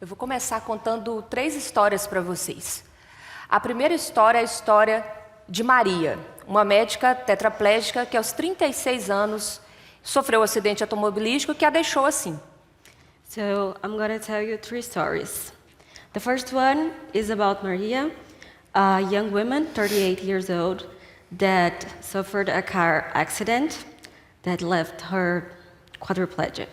Eu vou começar contando 3 histórias para vocês. A primeira história é a história de Maria, uma médica tetraplégica que aos 36 anos sofreu um acidente automobilístico que a deixou assim. So I'm going to tell you 3 stories. The first one is about Maria, a young woman, 38 years old, that suffered a car accident that left her quadriplegic.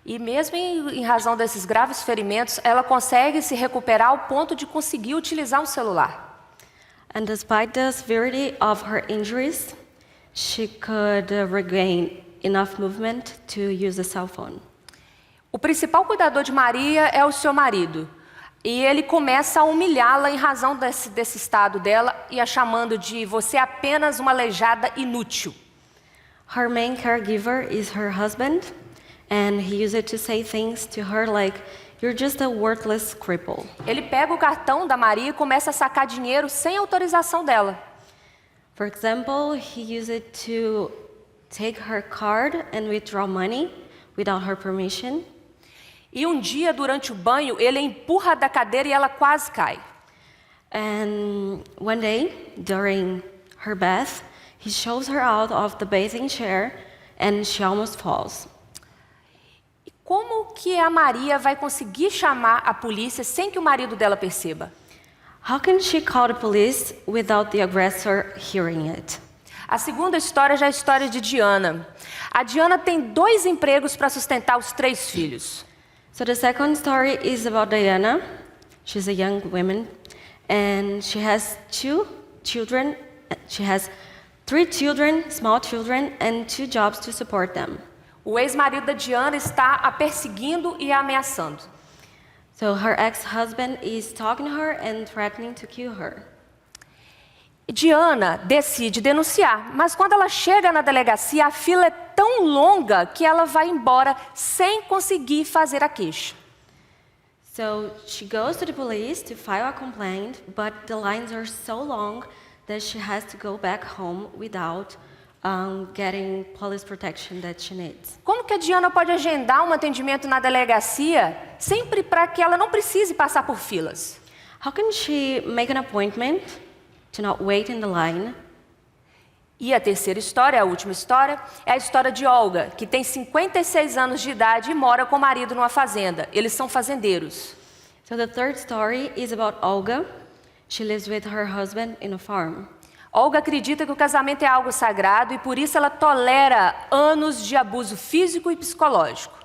E mesmo em razão desses graves ferimentos, ela consegue se recuperar ao ponto de conseguir utilizar um celular. And despite the severity of her injuries, she could regain enough movement to use a cell phone. O principal cuidador de Maria é o seu marido. E ele começa a humilhá-la em razão desse estado dela e a chamando de você é apenas uma aleijada inútil. Her main caregiver is her husband, and he used it to say things to her like, "You're just a worthless cripple." Ele pega o cartão da Maria e começa a sacar dinheiro sem autorização dela. For example, he used it to take her card and withdraw money without her permission. E um dia, durante o banho, ele a empurra da cadeira e ela quase cai. And one day, during her bath, he shoves her out of the bathing chair and she almost falls. E como que a Maria vai conseguir chamar a polícia sem que o marido dela perceba? How can she call the police without the aggressor hearing it? A segunda história já é a história de Diana. A Diana tem 2 empregos para sustentar os 3 filhos. So the second story is about Diana. She's a young woman, and she has 2 children. She has 3 children, small children, and 2 jobs to support them. O ex-marido da Diana está a perseguindo e a ameaçando. So her ex-husband is talking to her and threatening to kill her. Diana decide denunciar, mas quando ela chega na delegacia, a fila é tão longa que ela vai embora sem conseguir fazer a queixa. So she goes to the police to file a complaint, but the lines are so long that she has to go back home without getting police protection that she needs. Como que a Diana pode agendar um atendimento na delegacia sempre para que ela não precise passar por filas? How can she make an appointment to not wait in the line? E a terceira história, a última história, é a história de Olga, que tem 56 anos de idade e mora com o marido numa fazenda. Eles são fazendeiros. So the third story is about Olga. She lives with her husband in a farm. Olga acredita que o casamento é algo sagrado e por isso ela tolera anos de abuso físico e psicológico.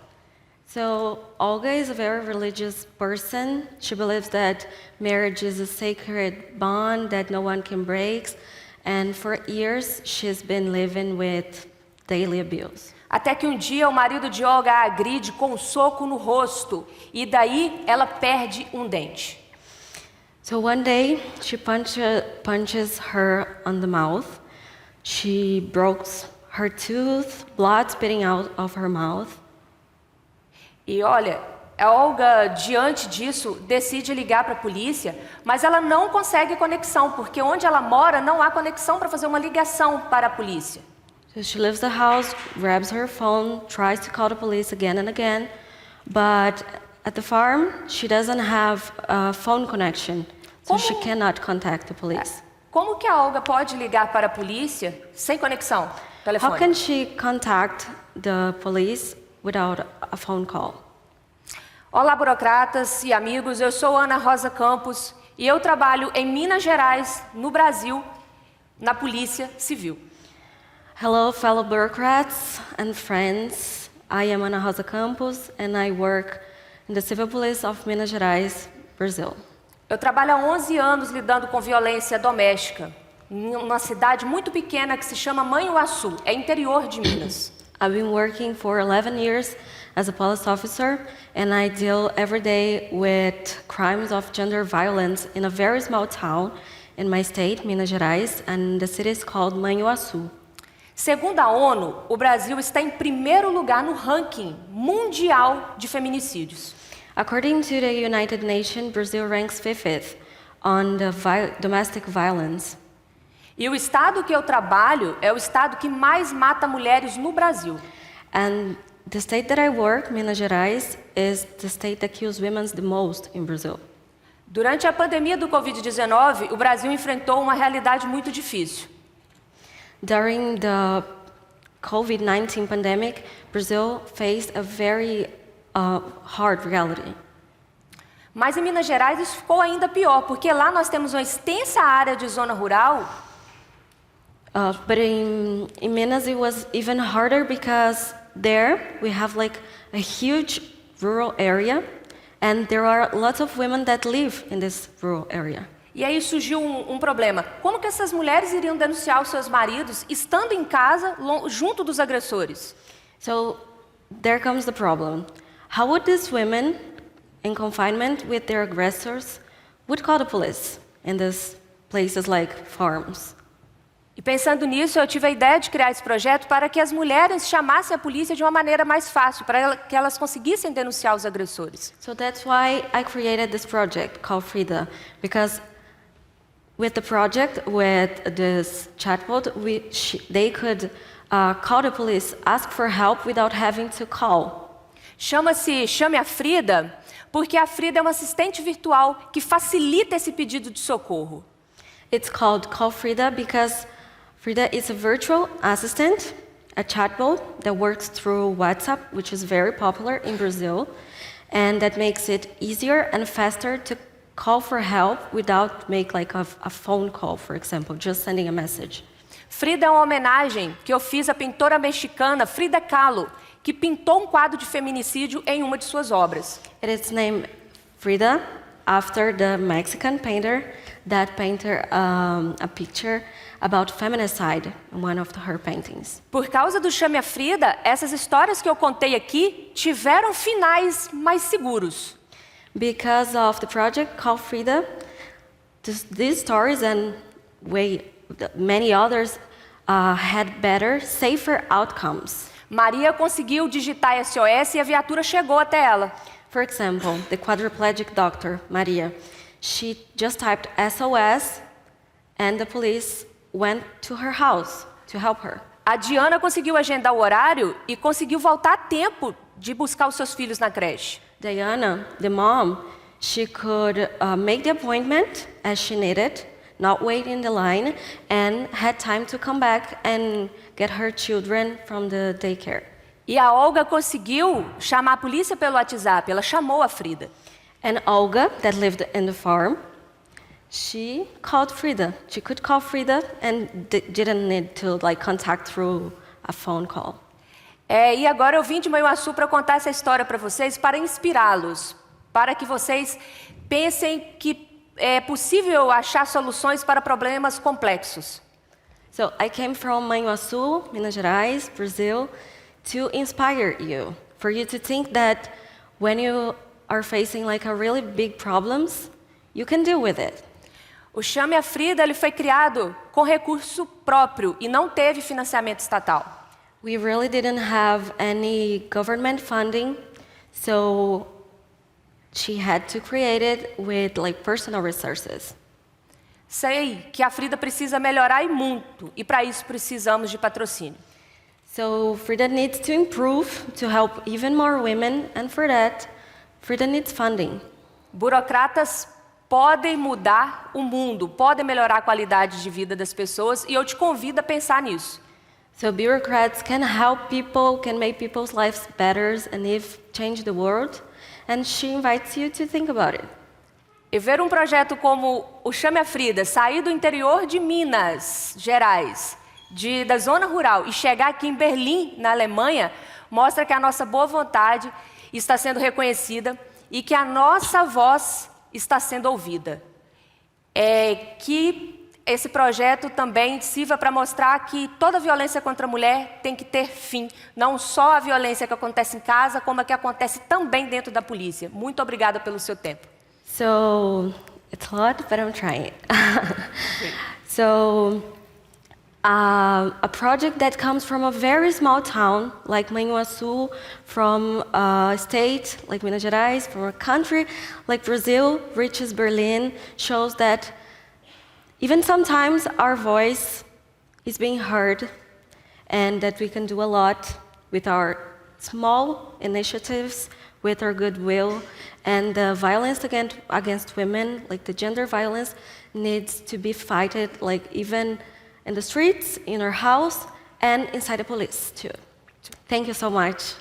So Olga is a very religious person. She believes that marriage is a sacred bond that no one can break. And for years, she's been living with daily abuse. Até que um dia o marido de Olga a agride com um soco no rosto e daí ela perde um dente. So one day, she punches her on the mouth. She broke her tooth, blood spitting out of her mouth. E olha, a Olga, diante disso, decide ligar para a polícia, mas ela não consegue conexão, porque onde ela mora não há conexão para fazer uma ligação para a polícia. So she leaves the house, grabs her phone, tries to call the police again and again, but at the farm, she doesn't have a phone connection, so she cannot contact the police. Como que a Olga pode ligar para a polícia sem conexão telefônica? How can she contact the police without a phone call? Olá, burocratas e amigos, eu sou Ana Rosa Campos e eu trabalho em Minas Gerais, no Brasil, na Polícia Civil. Hello, fellow bureaucrats and friends. I am Ana Rosa Campos and I work in the Civil Police of Minas Gerais, Brazil. Eu trabalho há 11 anos lidando com violência doméstica, em uma cidade muito pequena que se chama Manhuaçu, é interior de Minas. I've been working for 11 years as a police officer, and I deal every day with crimes of gender violence in a very small town in my state, Minas Gerais, and the city is called Manhuaçu. Segundo a ONU, o Brasil está em primeiro lugar no ranking mundial de feminicídios. According to the United Nations, Brazil ranks 5th on the domestic violence. E o estado que eu trabalho é o estado que mais mata mulheres no Brasil. And the state that I work, Minas Gerais, is the state that kills women the most in Brazil. Durante a pandemia do Covid-19, o Brasil enfrentou uma realidade muito difícil. During the COVID-19 pandemic, Brazil faced a very hard reality. Mas em Minas Gerais isso ficou ainda pior, porque lá nós temos uma extensa área de zona rural. But in Minas it was even harder because there we have like a huge rural area, and there are lots of women that live in this rural area. E aí surgiu um problema. Como que essas mulheres iriam denunciar os seus maridos estando em casa, junto dos agressores? So there comes the problem. How would these women in confinement with their aggressors would call the police in these places like farms? E pensando nisso, eu tive a ideia de criar esse projeto para que as mulheres chamassem a polícia de uma maneira mais fácil, para que elas conseguissem denunciar os agressores. So that's why I created this project called Frida, because with the project, with this chatbot, they could call the police, ask for help without having to call. Chame a Frida, porque a Frida é uma assistente virtual que facilita esse pedido de socorro. It's called Call Frida because Frida is a virtual assistant, a chatbot that works through WhatsApp, which is very popular in Brazil, and that makes it easier and faster to call for help without make like a phone call, for example, just sending a message. Frida é uma homenagem que eu fiz à pintora mexicana Frida Kahlo, que pintou um quadro de feminicídio em uma de suas obras. It is named Frida after the Mexican painter that painted a picture about feminicide in one of her paintings. Por causa do Chame a Frida, essas histórias que eu contei aqui tiveram finais mais seguros. Because of the project called Frida, these stories and many others had better, safer outcomes. Maria conseguiu digitar SOS e a viatura chegou até ela. For example, the quadriplegic doctor, Maria, she just typed SOS and the police went to her house to help her. A Diana conseguiu agendar o horário e conseguiu voltar a tempo de buscar os seus filhos na creche. Diana, the mom, she could make the appointment as she needed, not wait in the line, and had time to come back and get her children from the daycare. E a Olga conseguiu chamar a polícia pelo WhatsApp, ela chamou a Frida. And Olga, that lived in the farm, she called Frida. She could call Frida and didn't need to contact through a phone call. E agora eu vim de Manhuaçu para contar essa história para vocês, para inspirá-los, para que vocês pensem que é possível achar soluções para problemas complexos. So I came from Manhuaçu, Minas Gerais, Brazil, to inspire you, for you to think that when you are facing a really big problems, you can deal with it. O Chame a Frida ele foi criado com recurso próprio e não teve financiamento estatal. We really didn't have any government funding, so she had to create it with personal resources. Sei que a Frida precisa melhorar e muito, e para isso precisamos de patrocínio. So Frida needs to improve to help even more women, and for that, Frida needs funding. Burocratas podem mudar o mundo, podem melhorar a qualidade de vida das pessoas, e eu te convido a pensar nisso. So bureaucrats can help people, can make people's lives better, and change the world, and she invites you to think about it. E ver um projeto como o Chame a Frida sair do interior de Minas Gerais, da zona rural, e chegar aqui em Berlim, na Alemanha, mostra que a nossa boa vontade está sendo reconhecida e que a nossa voz está sendo ouvida. Que esse projeto também sirva para mostrar que toda violência contra a mulher tem que ter fim. Não só a violência que acontece em casa, como a que acontece também dentro da polícia. Muito obrigada pelo seu tempo. So, it's a lot, but I'm trying. So, a project that comes from a very small town, like Manhuaçu, from a state like Minas Gerais, from a country like Brazil, reaches Berlin, shows that even sometimes our voice is being heard and that we can do a lot with our small initiatives, with our goodwill, and the violence against women, like the gender violence, needs to be fighted, like even in the streets, in our house, and inside the police too. Thank you so much.